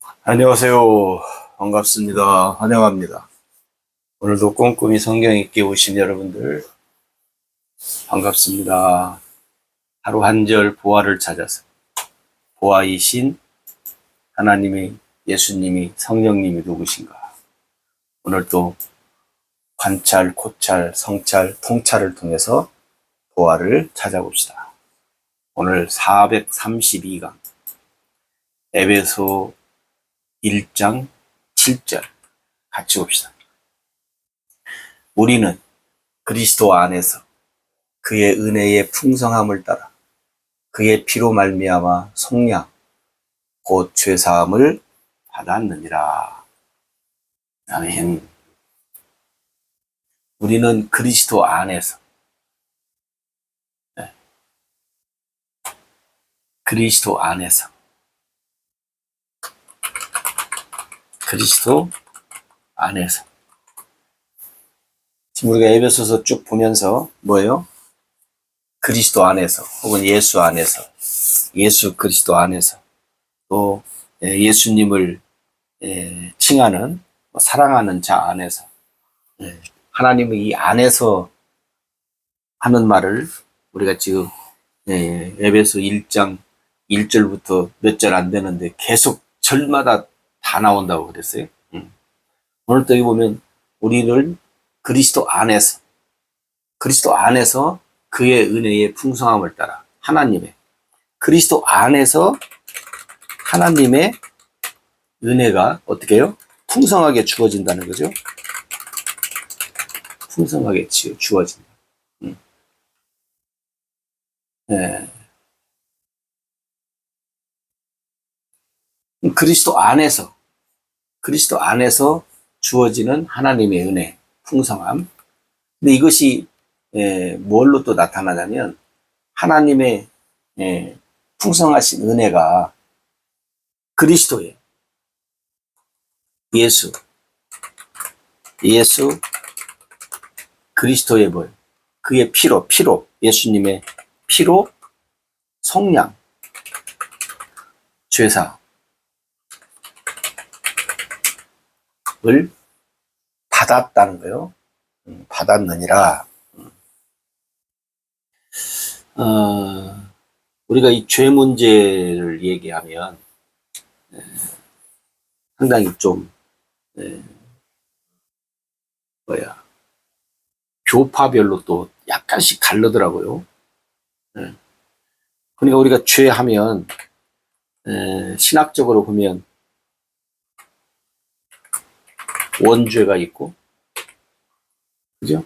안녕하세요. 반갑습니다. 환영합니다. 오늘도 꼼꼼히 성경 읽기 오신 여러분들 반갑습니다. 하루 한 절 보화를 찾아서 보화이신 하나님의 예수님이 성령님이 누구신가? 오늘 또 관찰, 고찰, 성찰, 통찰을 통해서 보화를 찾아봅시다. 오늘 432강 에베소 1장 7절 같이 봅시다. 우리는 그리스도 안에서 그의 은혜의 풍성함을 따라 그의 피로 말미암아 속량 곧 죄사함을 받았느니라. 아멘. 우리는 그리스도 안에서, 네. 그리스도 안에서, 그리스도 안에서. 지금 우리가 에베소서 쭉 보면서 뭐예요? 그리스도 안에서 혹은 예수 안에서, 예수 그리스도 안에서, 또 예수님을 칭하는 사랑하는 자 안에서, 하나님의 이 안에서 하는 말을 우리가 지금 에베소 1장 1절부터 몇 절 안 되는데 계속 절마다 다 나온다고 그랬어요. 오늘 또 여기 보면 우리를 그리스도 안에서 그의 은혜의 풍성함을 따라 하나님의 그리스도 안에서 하나님의 은혜가 어떻게 해요? 풍성하게 주어진다는 거죠. 풍성하게 주어진다. 네. 그리스도 안에서 주어지는 하나님의 은혜, 풍성함. 근데 이것이 뭘로 또 나타나냐면 하나님의 풍성하신 은혜가 그리스도의 예수 그리스도의 뭘 그의 피로 예수님의 피로 속량 죄사을 받았다는 거예요. 받았느니라. 우리가 이 죄 문제를 얘기하면 상당히 좀 교파별로 또 약간씩 다르더라고요. 그러니까 우리가 죄하면 신학적으로 보면 원죄가 있고, 그죠?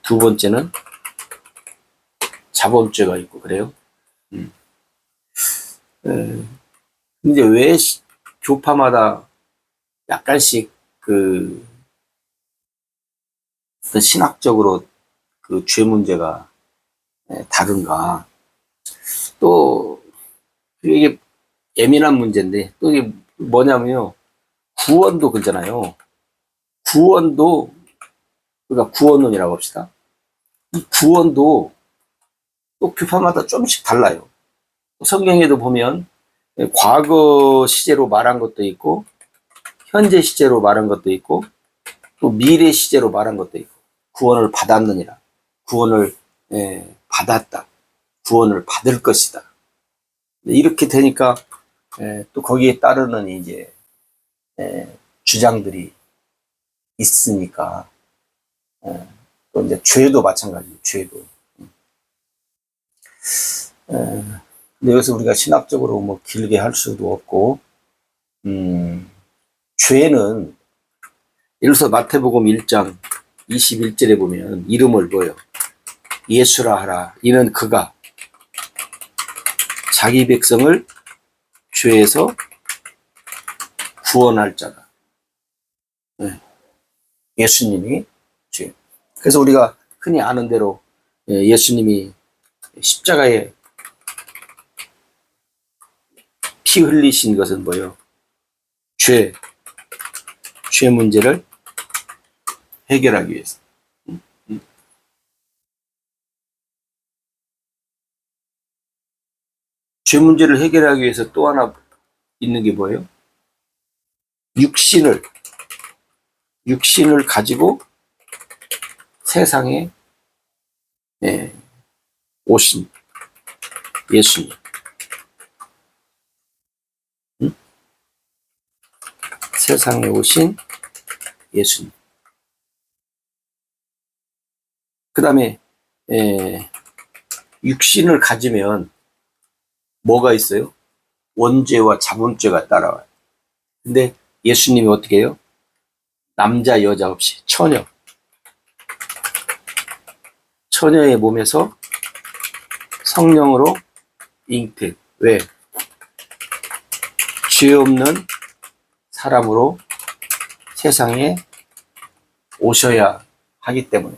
두 번째는 자범죄가 있고 그래요. 근데 왜 교파마다 약간씩 신학적으로 그 죄 문제가 다른가? 또 이게 예민한 문제인데 또 이게 뭐냐면요. 구원도 그렇잖아요. 구원도 그러니까 구원론이라고 합시다. 이 구원도 또 교파마다 조금씩 달라요. 성경에도 보면 과거 시제로 말한 것도 있고 현재 시제로 말한 것도 있고 또 미래 시제로 말한 것도 있고 구원을 받았느니라 구원을 받았다 구원을 받을 것이다 이렇게 되니까 또 거기에 따르는 이제 주장들이 있으니까 또 이제 죄도 마찬가지예요. 죄도 근데 여기서 우리가 신학적으로 뭐 길게 할 수도 없고 죄는 예를 들어서 마태복음 1장 21절에 보면 이름을 뭐요? 예수라 하라. 이는 그가 자기 백성을 죄에서 구원할 자다. 예수님이 죄. 그래서 우리가 흔히 아는 대로 예수님이 십자가에 피 흘리신 것은 뭐예요? 죄 문제를 해결하기 위해서. 죄 문제를 해결하기 위해서 또 하나 있는 게 뭐예요? 육신을 가지고 세상에 오신 예수님. 응? 세상에 오신 예수님. 그 다음에 육신을 가지면 뭐가 있어요? 원죄와 자본죄가 따라와요. 근데 예수님이 어떻게 해요? 남자 여자 없이 처녀의 몸에서 성령으로 잉태. 왜? 죄 없는 사람으로 세상에 오셔야 하기 때문에.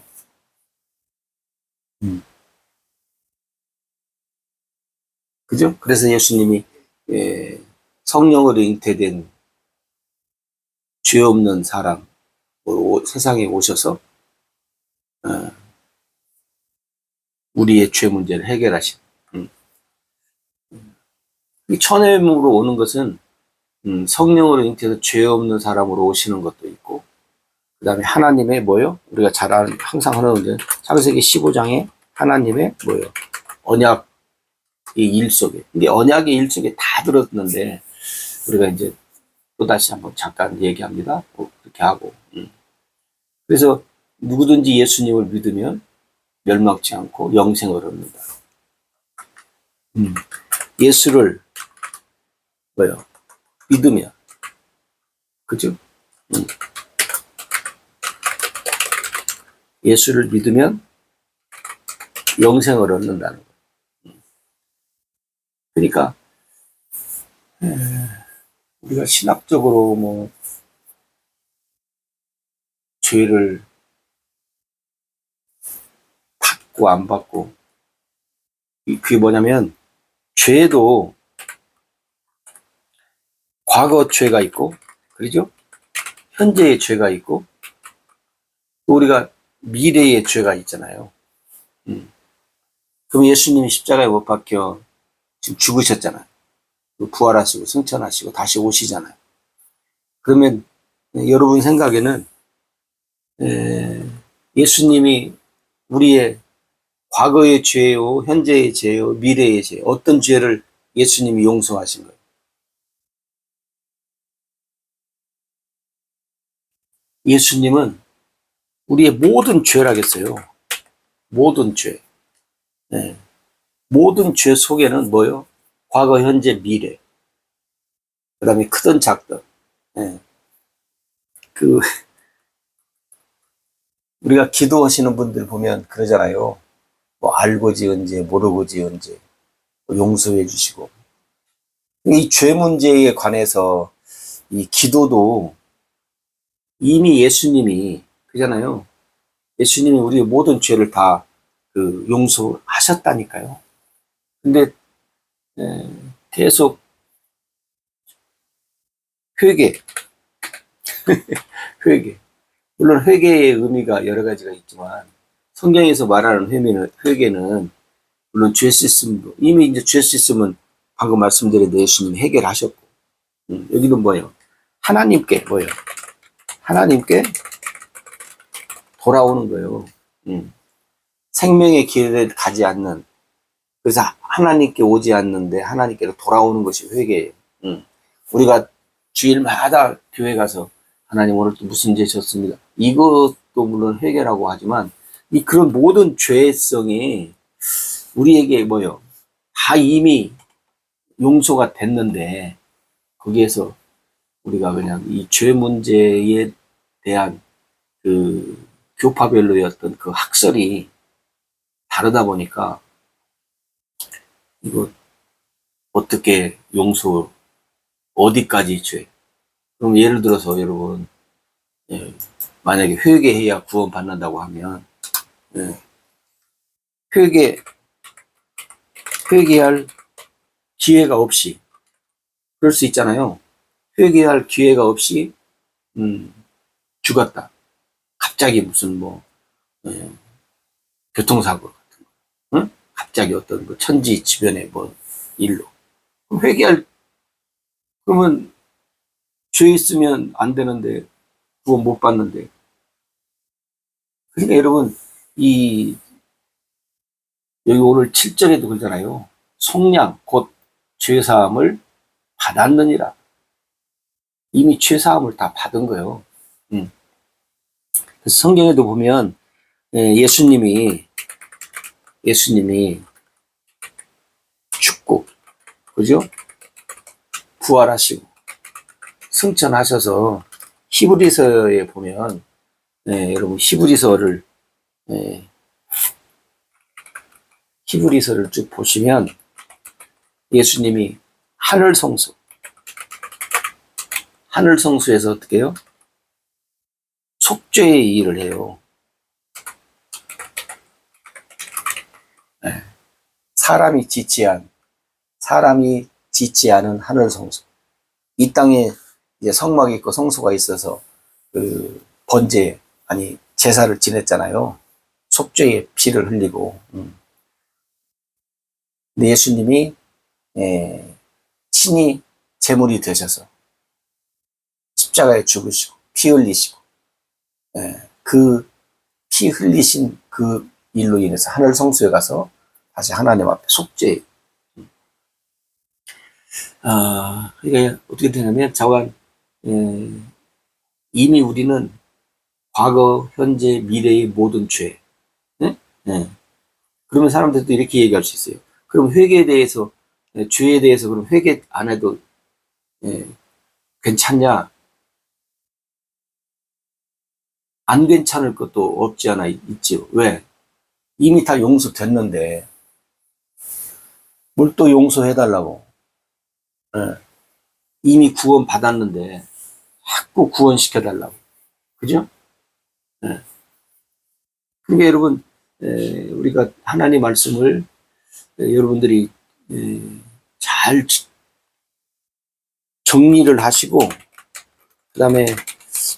그죠? 그래서 예수님이 성령으로 잉태된 죄 없는 사람 세상에 오셔서 우리의 죄 문제를 해결하신. 이 처녀로 오는 것은 성령으로 잉태해서 죄 없는 사람으로 오시는 것도 있고, 그 다음에 하나님의 뭐요? 우리가 잘 아는, 항상 하는 창세기 15장에 하나님의 뭐요? 언약의 일 속에. 근데 언약의 일 속에 다 들었는데, 우리가 이제 또다시 한번 잠깐 얘기합니다. 그렇게 하고. 그래서 누구든지 예수님을 믿으면 멸망치 않고 영생을 얻는다. 예수를 뭐요? 믿으면. 그죠? 예수를 믿으면 영생을 얻는다는 거예요. 그러니까 우리가 신학적으로 뭐 죄를 받고 안 받고, 그게 뭐냐면 죄도 과거 죄가 있고, 그러죠? 현재의 죄가 있고, 또 우리가 미래의 죄가 있잖아요. 그럼 예수님이 십자가에 못 박혀 지금 죽으셨잖아요. 부활하시고 승천하시고 다시 오시잖아요. 그러면 여러분 생각에는 예수님이 우리의 과거의 죄요, 현재의 죄요, 미래의 죄, 어떤 죄를 예수님이 용서하신 거예요? 예수님은 우리의 모든 죄라겠어요. 모든 죄. 모든 죄 속에는 뭐요? 과거, 현재, 미래. 그 다음에 크든 작든. 우리가 기도하시는 분들 보면 그러잖아요. 뭐 알고 지은 죄, 모르고 지은 죄, 용서해 주시고. 이 죄 문제에 관해서 이 기도도 이미 예수님이, 그잖아요. 예수님이 우리의 모든 죄를 다 용서하셨다니까요. 근데 계속 회개. 물론 회개의 의미가 여러 가지가 있지만 성경에서 말하는 회개는 물론 죄 씻음도, 이미 이제 죄 씻음은 방금 말씀드린 예수님이 해결하셨고, 여기는 뭐예요? 하나님께 돌아오는 거예요. 생명의 길을 가지 않는, 그래서 하나님께 오지 않는데 하나님께로 돌아오는 것이 회개예요. 우리가 주일마다 교회 가서 하나님 오늘 또 무슨 죄 졌습니다. 이것도 물론 회개라고 하지만 그런 모든 죄성이 우리에게 뭐요? 다 이미 용서가 됐는데 거기에서 우리가 그냥 이 죄 문제에 대한 교파별로의 그 학설이 다르다 보니까 이거 어떻게 용서, 어디까지 죄? 그럼 예를 들어서 여러분, 만약에 회개해야 구원 받는다고 하면 회개할 기회가 없이, 그럴 수 있잖아요. 회개할 기회가 없이 죽었다. 갑자기 무슨 교통사고 같은 거, 응? 갑자기 어떤 천지지변의 일로 그럼 그러면 죄 있으면 안 되는데, 구원 못 받는데. 그러니까 여러분, 여기 오늘 7절에도 그러잖아요. 속량, 곧 죄사함을 받았느니라. 이미 죄사함을 다 받은 거예요. 그래서 성경에도 보면, 예수님이 죽고, 그죠? 부활하시고, 승천하셔서, 히브리서에 보면, 여러분, 히브리서를 쭉 보시면, 예수님이 하늘성수에서 어떻게 해요? 속죄의 일을 해요. 사람이 짓지 않은 하늘성수. 이 땅에 이제 성막이 있고 성소가 있어서 그 제사를 지냈잖아요. 속죄의 피를 흘리고. 근데 예수님이 친히 제물이 되셔서 십자가에 죽으시고 피 흘리시고 그 피 흘리신 그 일로 인해서 하늘 성수에 가서 다시 하나님 앞에 속죄. 이게 어떻게 되냐면 자관 이미 우리는 과거, 현재, 미래의 모든 죄. 그러면 사람들도 이렇게 얘기할 수 있어요. 그럼 회개에 대해서 죄에 대해서 그럼 회개 안 해도 괜찮냐? 안 괜찮을 것도 없지 않아 있지요. 왜? 이미 다 용서됐는데 뭘 또 용서해달라고. 이미 구원 받았는데 자꾸 구원시켜달라고. 그죠? 그러니까 여러분 우리가 하나님 말씀을 여러분들이 잘 정리를 하시고 그 다음에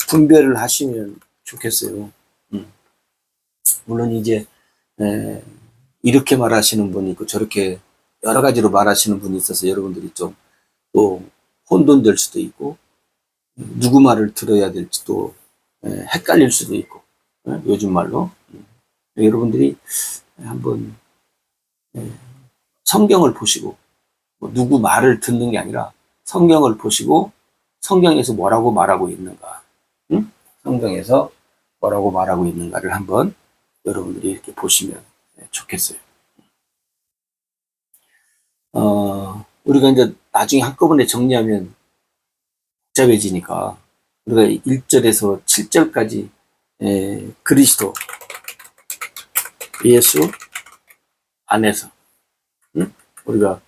분별을 하시면 좋겠어요. 물론 이제 이렇게 말하시는 분이 있고 저렇게 여러 가지로 말하시는 분이 있어서 여러분들이 좀 또 혼돈될 수도 있고 누구 말을 들어야 될지도 헷갈릴 수도 있고 요즘 말로 여러분들이 한번 성경을 보시고 누구 말을 듣는 게 아니라 성경을 보시고 성경에서 뭐라고 말하고 있는가, 성경에서 뭐라고 말하고 있는가를 한번 여러분들이 이렇게 보시면 좋겠어요. 우리가 이제 나중에 한꺼번에 정리하면 복잡해지니까 우리가 1절에서 7절까지 그리스도 예수 안에서 우리가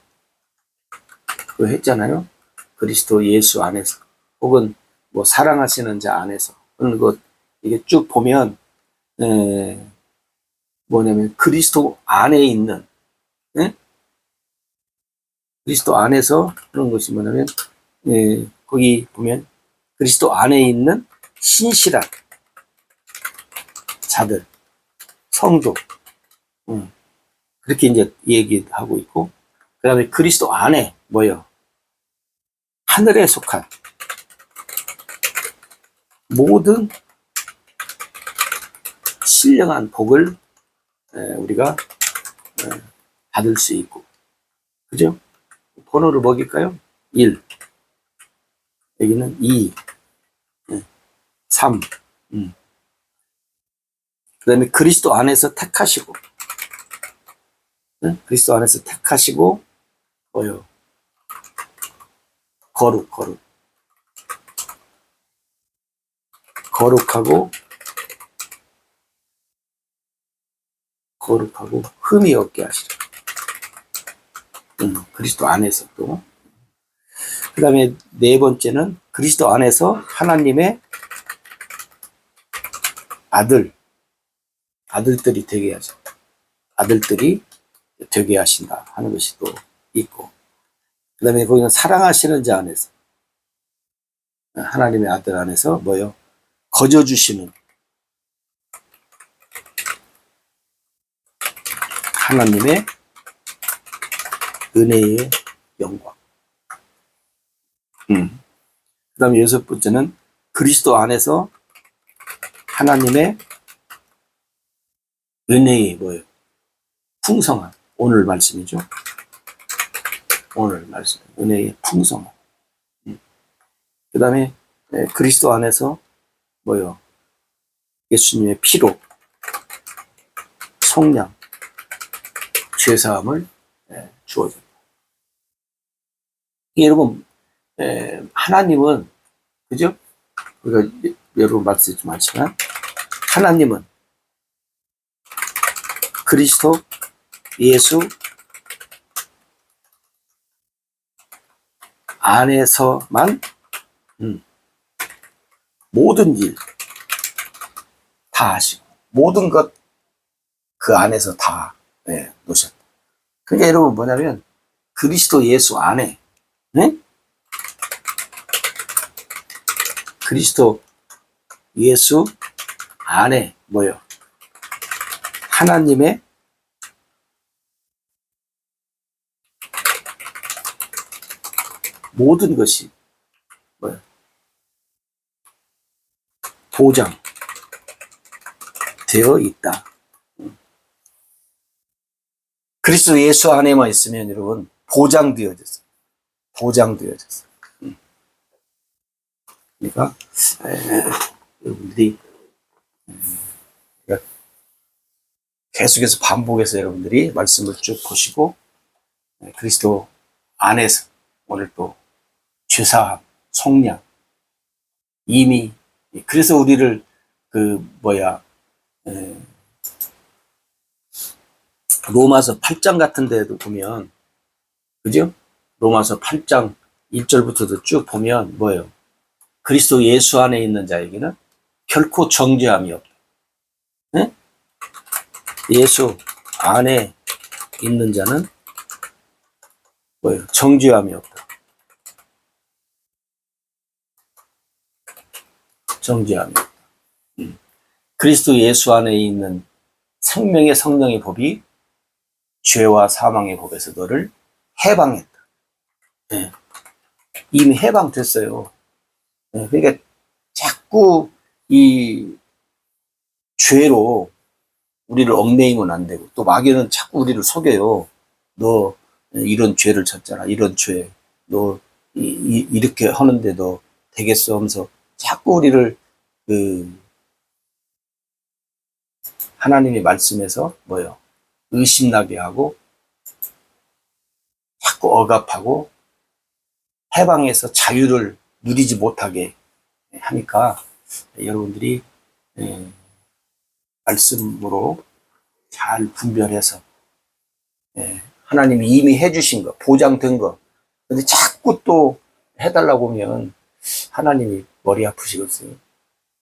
그거 했잖아요. 그리스도 예수 안에서 혹은 뭐 사랑하시는 자 안에서 그런 것 이게 쭉 보면 뭐냐면 그리스도 안에 있는 그리스도 안에서 그런 것이 뭐냐면 거기 보면 그리스도 안에 있는 신실한 자들 성도 그렇게 이제 얘기하고 있고 그 다음에 그리스도 안에 뭐요? 하늘에 속한 모든 신령한 복을 우리가 받을 수 있고 그죠? 번호를 먹일까요? 1 여기는 2 3 그 다음에 그리스도 안에서 택하시고 그리스도 안에서 택하시고 뭐요? 거룩하고 흠이 없게 하시라. 그리스도 안에서 또. 그 다음에 네 번째는 그리스도 안에서 하나님의 아들들이 되게 하죠. 아들들이 되게 하신다 하는 것이 또 있고. 그 다음에 거기는 사랑하시는 자 안에서 하나님의 아들 안에서 뭐요? 거저주시는 하나님의 은혜의 영광. 그 다음에 여섯 번째는 그리스도 안에서 하나님의 은혜의 뭐예요? 풍성함. 오늘 말씀이죠. 오늘 말씀. 은혜의 풍성함. 그 다음에 그리스도 안에서 뭐예요? 예수님의 피로 속량, 죄사함을 주어줍니다. 여러분, 하나님은, 그죠? 우리가 여러분 말씀이 많지만, 하나님은 그리스도 예수 안에서만 모든 일 다 하시고, 모든 것 그 안에서 다 놓으셨다. 그러니까 여러분 뭐냐면, 그리스도 예수 안에, 네? 그리스도 예수 안에 뭐요? 하나님의 모든 것이 뭐요? 보장되어 있다. 그리스도 예수 안에만 있으면 여러분 보장되어졌어요. 보장되어졌어요. 그러니까 여러분들이 계속해서 반복해서 여러분들이 말씀을 쭉 보시고 그리스도 안에서 오늘 또 죄사함, 속량 이미 그래서 우리를 로마서 8장 같은 데도 보면 그죠? 로마서 8장 1절부터도 쭉 보면 뭐예요? 그리스도 예수 안에 있는 자에게는 결코 정죄함이 없다. 네? 예수 안에 있는 자는 뭐예요? 정죄함이 없다. 정죄함이 없다. 그리스도 예수 안에 있는 생명의 성령의 법이 죄와 사망의 법에서 너를 해방했다. 네. 이미 해방됐어요. 네. 그러니까 자꾸 이 죄로 우리를 얽매이면 안 되고 또 마귀는 자꾸 우리를 속여요. 너 이런 죄를 졌잖아. 이런 죄. 너 이렇게 하는데 너 되겠어 하면서 자꾸 우리를 하나님의 말씀에서 뭐요? 의심나게 하고 자꾸 억압하고 해방해서 자유를 누리지 못하게 하니까 여러분들이 말씀으로 잘 분별해서 하나님이 이미 해주신 거, 보장된 거 근데 자꾸 또 해달라고 하면 하나님이 머리 아프시겠어요.